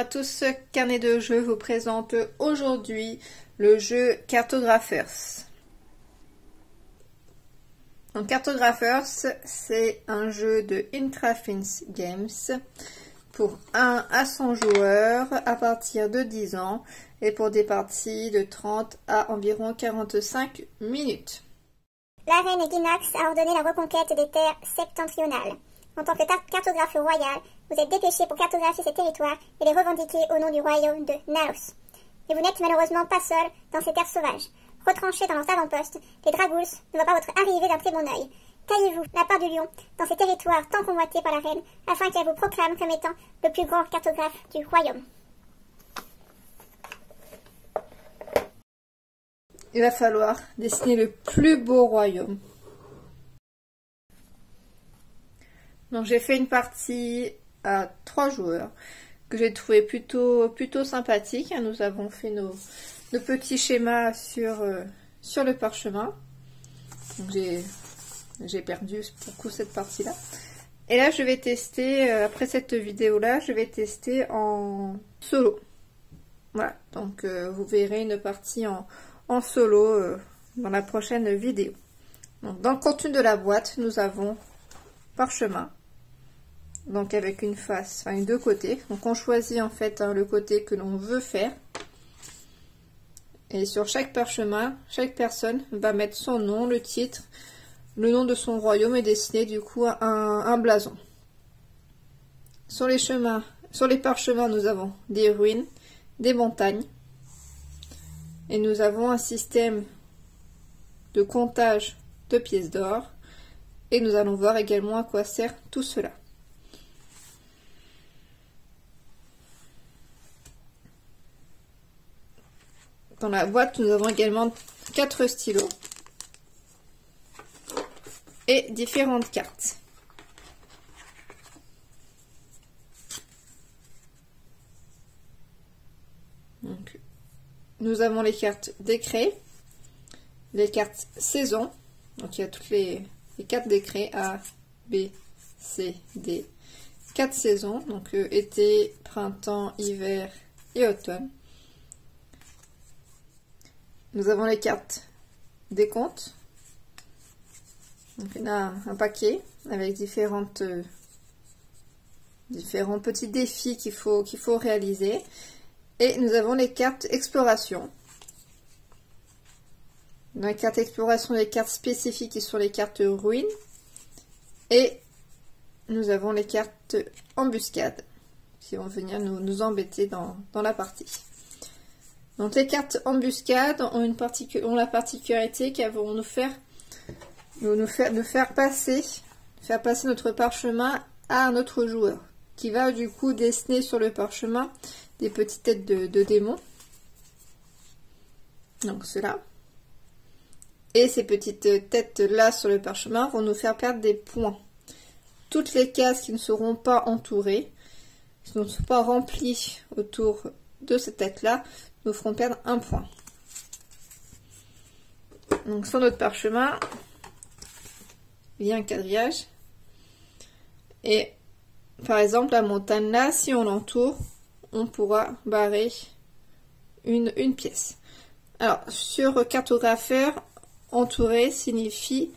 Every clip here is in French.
à tous, Carnet de jeu vous présente aujourd'hui le jeu Cartographers. Donc Cartographers, c'est un jeu de Intrafins Games pour 1 à 100 joueurs à partir de 10 ans et pour des parties de 30 à environ 45 minutes. La reine Ginax a ordonné la reconquête des terres septentrionales. En tant que cartographe royal, vous êtes dépêché pour cartographier ces territoires et les revendiquer au nom du royaume de Naos. Et vous n'êtes malheureusement pas seul dans ces terres sauvages. Retranchés dans leurs avant-postes, les Dragouls ne voient pas votre arrivée d'un très bon œil. Taillez-vous la part du lion dans ces territoires tant convoités par la reine, afin qu'elle vous proclame comme étant le plus grand cartographe du royaume. Il va falloir dessiner le plus beau royaume. Donc j'ai fait une partie à 3 joueurs que j'ai trouvé plutôt sympathique. Nous avons fait nos petits schémas sur le parchemin. Donc j'ai perdu beaucoup cette partie-là. Et là je vais tester, après cette vidéo-là, je vais tester en solo. Voilà, donc vous verrez une partie en solo dans la prochaine vidéo. Donc, dans le contenu de la boîte, nous avons parchemin. Donc avec une face, enfin deux côtés. Donc on choisit en fait le côté que l'on veut faire. Et sur chaque parchemin, chaque personne va mettre son nom, le titre, le nom de son royaume et dessiner du coup un blason. Sur les parchemins, nous avons des ruines, des montagnes. Et nous avons un système de comptage de pièces d'or. Et nous allons voir également à quoi sert tout cela. Dans la boîte, nous avons également 4 stylos et différentes cartes. Donc, nous avons les cartes décret, les cartes saison. Donc il y a toutes les 4 décrets A, B, C, D. 4 saisons, donc été, printemps, hiver et automne. Nous avons les cartes décompte. Donc il y a un paquet avec différents petits défis qu'il faut réaliser. Et nous avons les cartes exploration. Dans les cartes exploration, les cartes spécifiques qui sont les cartes ruines. Et nous avons les cartes embuscade qui vont venir nous embêter dans la partie. Donc les cartes embuscade ont la particularité qu'elles vont nous faire passer notre parchemin à un autre joueur qui va du coup dessiner sur le parchemin des petites têtes de démons. Donc cela. Et ces petites têtes là sur le parchemin vont nous faire perdre des points. Toutes les cases qui ne seront pas entourées, qui ne sont pas remplies autour de cette tête là, nous feront perdre 1 point. Donc sur notre parchemin, il y a un quadrillage. Et par exemple, la montagne là, si on l'entoure, on pourra barrer une pièce. Alors, sur cartographeur, entourer signifie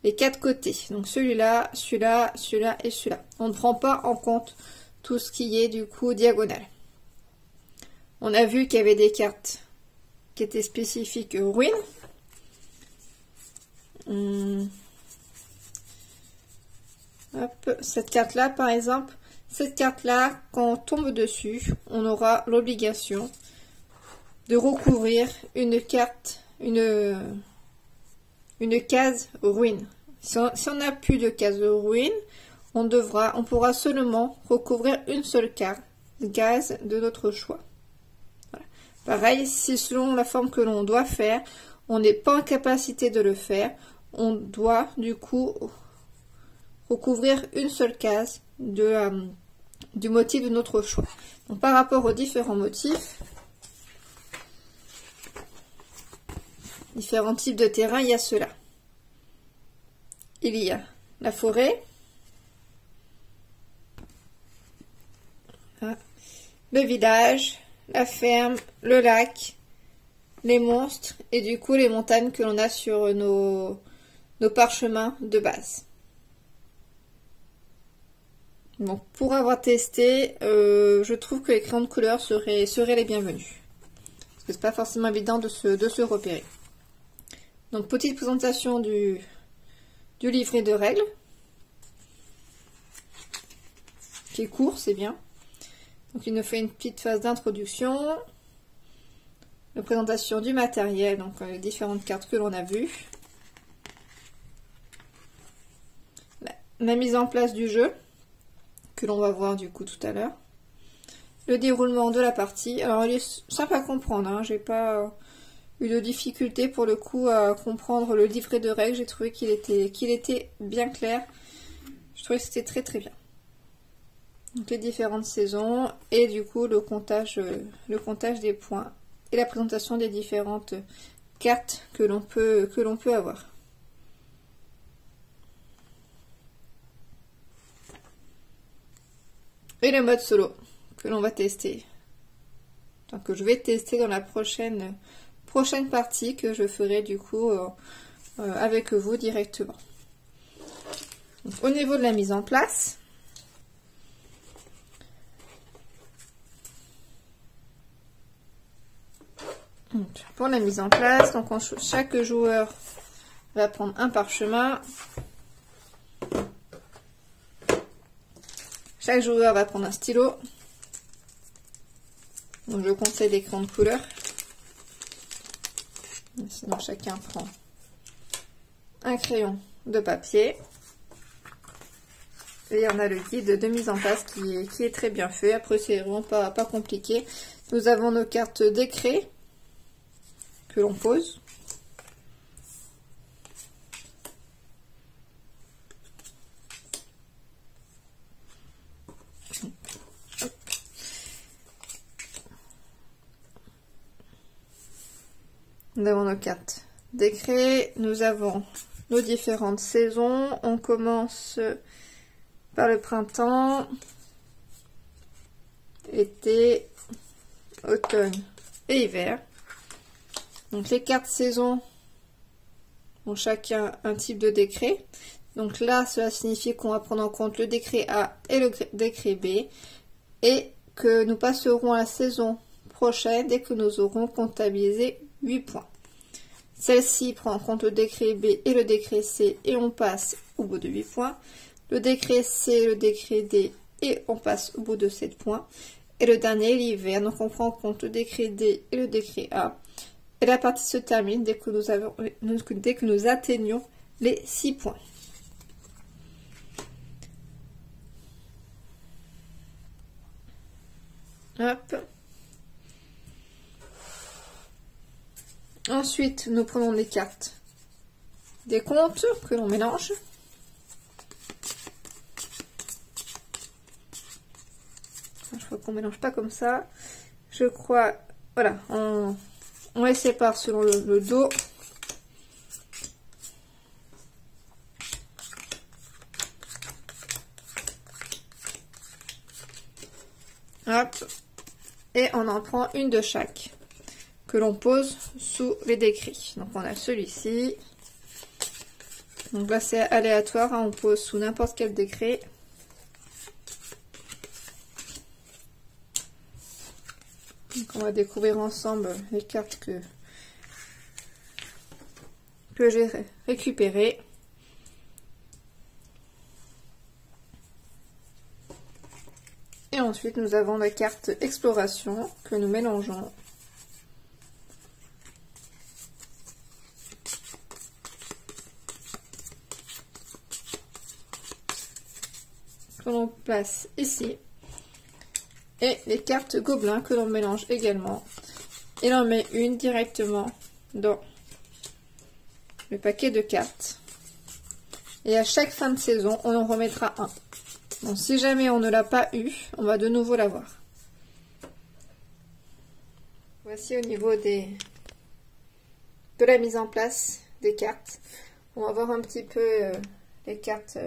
les 4 côtés. Donc celui-là, celui-là, celui-là et celui-là. On ne prend pas en compte tout ce qui est du coup diagonal. On a vu qu'il y avait des cartes qui étaient spécifiques ruines. Hop, cette carte-là, par exemple, cette carte-là, quand on tombe dessus, on aura l'obligation de recouvrir une case ruine. Si on n'a plus de case ruine, on pourra seulement recouvrir une seule case de notre choix. Voilà. Pareil, si selon la forme que l'on doit faire, on n'est pas en capacité de le faire, on doit du coup recouvrir une seule case du motif de notre choix. Donc par rapport aux différents motifs, différents types de terrain, il y a cela. Il y a la forêt, le village, la ferme, le lac, les monstres et du coup les montagnes que l'on a sur nos parchemins de base. Donc pour avoir testé, je trouve que les crayons de couleur seraient les bienvenus. Parce que c'est pas forcément évident de se repérer. Donc petite présentation du livret de règles. Qui est court, c'est bien. Donc il nous fait une petite phase d'introduction. La présentation du matériel, donc les différentes cartes que l'on a vues. La mise en place du jeu, que l'on va voir du coup tout à l'heure. Le déroulement de la partie. Alors il est simple à comprendre, hein. J'ai pas eu de difficulté pour le coup à comprendre le livret de règles. J'ai trouvé qu'il était bien clair. Je trouvais que c'était très très bien. Donc les différentes saisons et du coup le comptage des points et la présentation des différentes cartes que l'on peut avoir. Et le mode solo que l'on va tester. Donc que je vais tester dans la prochaine partie que je ferai du coup avec vous directement. Donc, au niveau de la mise en place. Donc, pour la mise en place, donc chaque joueur va prendre un parchemin. Chaque joueur va prendre un stylo. Donc je conseille des crayons de couleur. Sinon chacun prend un crayon de papier. Et on a le guide de mise en place qui est très bien fait. Après c'est vraiment pas compliqué. Nous avons nos cartes d'écrit que l'on pose. Nous avons nos cartes d'écrit, nous avons nos différentes saisons. On commence par le printemps, été, automne et hiver. Donc les cartes saisons ont chacun un type de décret. Donc là, cela signifie qu'on va prendre en compte le décret A et le décret B et que nous passerons à la saison prochaine dès que nous aurons comptabilisé 8 points. Celle-ci prend en compte le décret B et le décret C et on passe au bout de 8 points. Le décret C et le décret D et on passe au bout de 7 points. Et le dernier, l'hiver, donc on prend en compte le décret D et le décret A. Et la partie se termine dès que nous atteignons les 6 points. Hop. Ensuite, nous prenons les cartes des comptes que l'on mélange. Je crois qu'on mélange pas comme ça. Je crois, voilà, on les sépare selon le dos. Hop. Et on en prend une de chaque que l'on pose sous les décrets. Donc on a celui-ci. Donc là c'est aléatoire, hein, on pose sous n'importe quel décret. Donc on va découvrir ensemble les cartes que j'ai récupérées. Et ensuite nous avons la carte exploration que nous mélangeons. Que l'on place ici. Et les cartes gobelins que l'on mélange également. Et l'on met une directement dans le paquet de cartes. Et à chaque fin de saison, on en remettra un. Donc si jamais on ne l'a pas eu, on va de nouveau l'avoir. Voici au niveau de la mise en place des cartes. On va voir un petit peu les cartes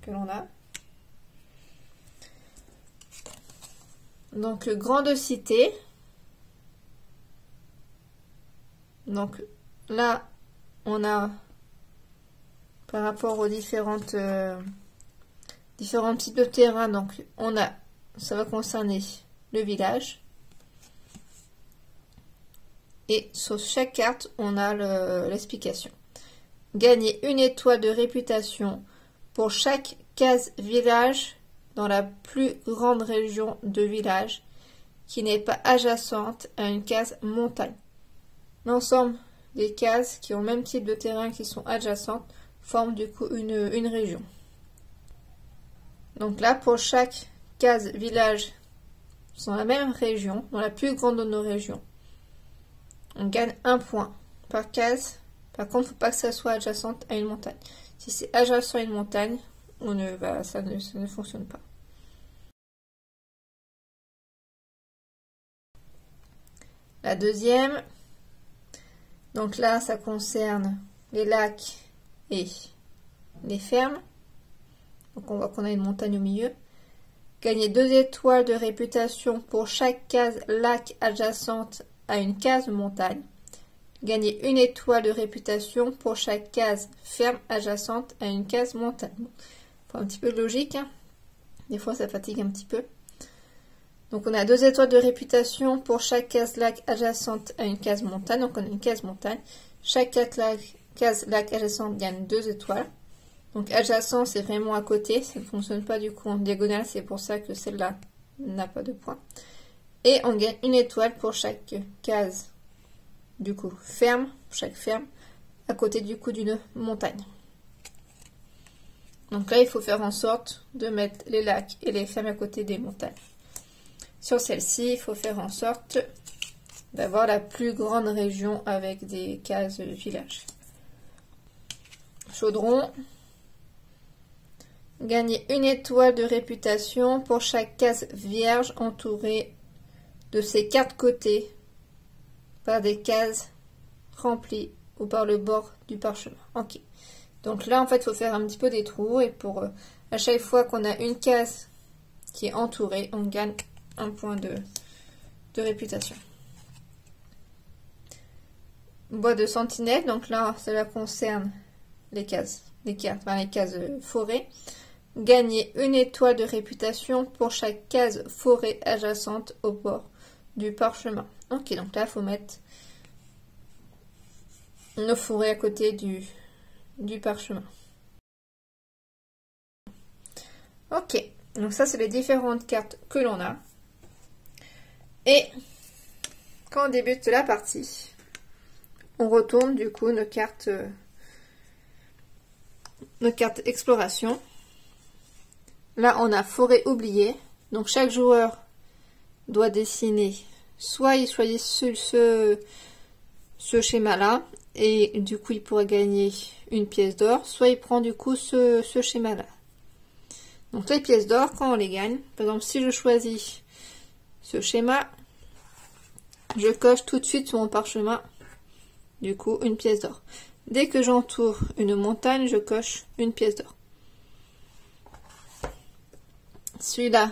que l'on a. Donc, grande cité. Donc, là, on a, par rapport aux différents types de terrain, donc, on a, ça va concerner le village. Et sur chaque carte, on a l'explication. Gagner une étoile de réputation pour chaque case village dans la plus grande région de village qui n'est pas adjacente à une case montagne. L'ensemble des cases qui ont le même type de terrain qui sont adjacentes forment du coup une région. Donc là, pour chaque case village dans la même région, dans la plus grande de nos régions, on gagne 1 point par case. Par contre, il ne faut pas que ça soit adjacente à une montagne. Si c'est adjacent à une montagne, ça ne fonctionne pas. La deuxième, donc là, ça concerne les lacs et les fermes. Donc on voit qu'on a une montagne au milieu. Gagner 2 étoiles de réputation pour chaque case lac adjacente à une case montagne. Gagner 1 étoile de réputation pour chaque case ferme adjacente à une case montagne. Bon, faut un petit peu de logique, hein. Des fois ça fatigue un petit peu. Donc on a 2 étoiles de réputation pour chaque case lac adjacente à une case montagne. Donc on a une case montagne. Chaque case lac adjacente gagne 2 étoiles. Donc adjacent c'est vraiment à côté. Ça ne fonctionne pas du coup en diagonale. C'est pour ça que celle-là n'a pas de points. Et on gagne 1 étoile pour chaque case du coup ferme, chaque ferme, à côté du coup d'une montagne. Donc là, il faut faire en sorte de mettre les lacs et les fermes à côté des montagnes. Sur celle-ci, il faut faire en sorte d'avoir la plus grande région avec des cases villages. Chaudron. Gagner 1 étoile de réputation pour chaque case vierge entourée de ses 4 côtés par des cases remplies ou par le bord du parchemin. Ok. Donc là, en fait, il faut faire un petit peu des trous. Et pour à chaque fois qu'on a une case qui est entourée, on gagne 1 point de réputation. Bois de sentinelle. Donc là, cela concerne les cases, les cases forêt. Gagner 1 étoile de réputation pour chaque case forêt adjacente au bord du parchemin. Ok, donc là, il faut mettre nos forêts à côté du parchemin. Ok, donc ça, c'est les différentes cartes que l'on a. Et quand on débute la partie, on retourne du coup nos cartes exploration. Là, on a forêt oubliée. Donc, chaque joueur doit dessiner, soit il choisit ce schéma-là, et du coup, il pourrait gagner 1 pièce d'or, soit il prend du coup ce schéma-là. Donc, les pièces d'or, quand on les gagne, par exemple, si je choisis ce schéma, je coche tout de suite sur mon parchemin, du coup, 1 pièce d'or. Dès que j'entoure une montagne, je coche 1 pièce d'or. Celui-là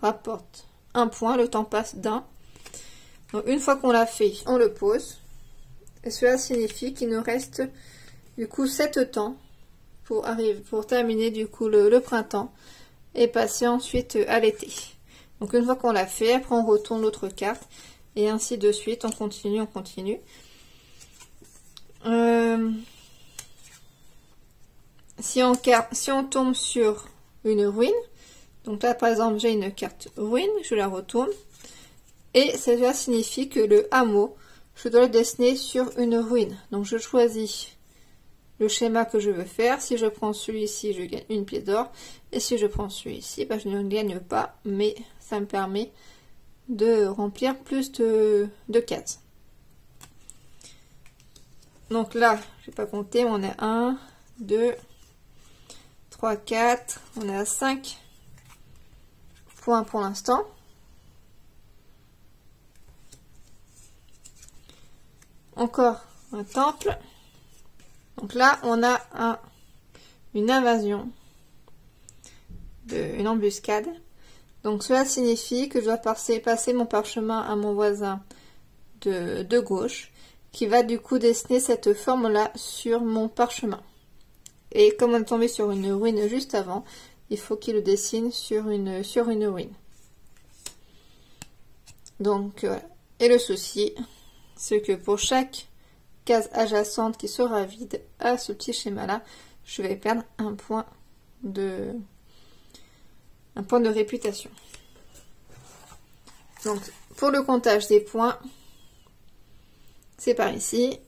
rapporte 1 point, le temps passe d'un. Donc une fois qu'on l'a fait, on le pose. Et cela signifie qu'il nous reste du coup 7 temps pour terminer du coup le printemps et passer ensuite à l'été. Donc une fois qu'on l'a fait, après on retourne l'autre carte et ainsi de suite, on continue, on continue. Si on tombe sur une ruine, donc là par exemple j'ai une carte ruine, je la retourne, et cela signifie que le hameau, je dois le dessiner sur une ruine. Donc je choisis le schéma que je veux faire. Si je prends celui-ci, je gagne 1 pièce d'or, et si je prends celui-ci, je ne gagne pas, mais ça me permet de remplir plus de cases. Donc là, je vais pas compter, on est 1, 2, 3, 4, on est à 5 points pour l'instant. Encore un temple. Donc là, on a une invasion, une embuscade. Donc cela signifie que je dois passer mon parchemin à mon voisin de gauche, qui va du coup dessiner cette forme-là sur mon parchemin. Et comme on est tombé sur une ruine juste avant, il faut qu'il le dessine sur une ruine. Donc, et le souci, c'est que pour chaque case adjacente qui sera vide à ce petit schéma-là, je vais perdre un point de réputation. Donc, pour le comptage des points, c'est par ici.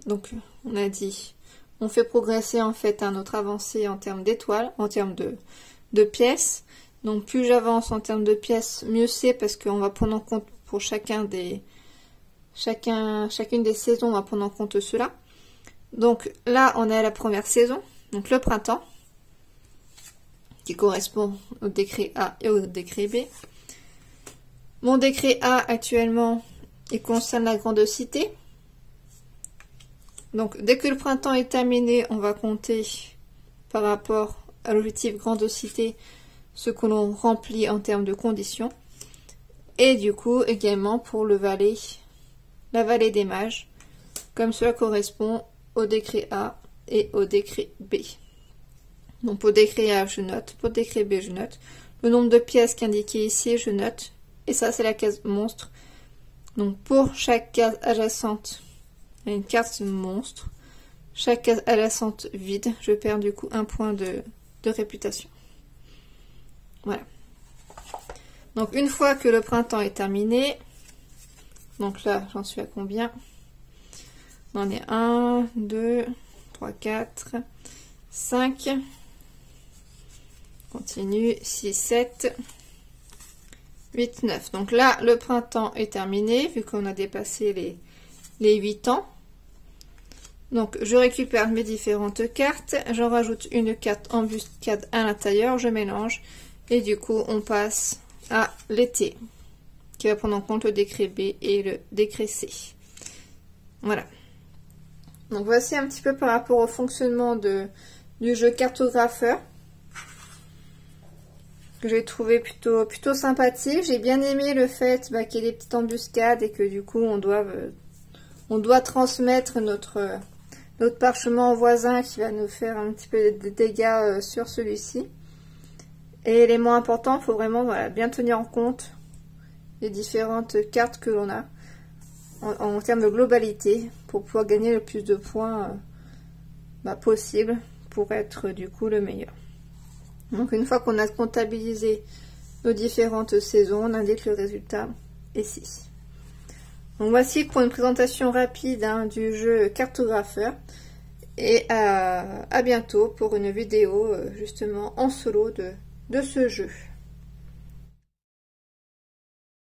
Donc, on a dit, on fait progresser en fait notre avancée en termes d'étoiles, en termes de pièces. Donc, plus j'avance en termes de pièces, mieux c'est, parce qu'on va prendre en compte pour chacune des saisons, on va prendre en compte cela. Donc, là, on est à la première saison, donc le printemps, qui correspond au décret A et au décret B. Mon décret A, actuellement, il concerne la grande cité. Donc, dès que le printemps est terminé, on va compter par rapport à l'objectif grande cité ce que l'on remplit en termes de conditions. Et du coup, également pour la vallée des mages, comme cela correspond au décret A et au décret B. Donc, pour décret A, je note. Pour décret B, je note. Le nombre de pièces qui est indiqué ici, je note. Et ça, c'est la case monstre. Donc, pour chaque case adjacente, il y a une carte monstre. Chaque case adjacente vide, je perds du coup un point de réputation. Voilà. Donc, une fois que le printemps est terminé, donc là, j'en suis à combien? On en est 1, 2, 3, 4, 5. Continue, 6, 7, 8, 9. Donc là, le printemps est terminé, vu qu'on a dépassé les 8 ans. Donc, je récupère mes différentes cartes. J'en rajoute une carte embuscade à l'intérieur. Je mélange. Et du coup, on passe à l'été, qui va prendre en compte le décret B et le décret C. Voilà. Donc, voici un petit peu par rapport au fonctionnement du jeu cartographeur, que j'ai trouvé plutôt sympathique. J'ai bien aimé le fait qu'il y ait des petites embuscades et que du coup, on doit transmettre notre parchemin au voisin qui va nous faire un petit peu de dégâts sur celui-ci. Et élément important, il faut vraiment bien tenir en compte les différentes cartes que l'on a en termes de globalité pour pouvoir gagner le plus de points possible pour être du coup le meilleur. Donc une fois qu'on a comptabilisé nos différentes saisons, on indique le résultat ici. Donc voici pour une présentation rapide du jeu cartographeur. Et à bientôt pour une vidéo justement en solo de ce jeu.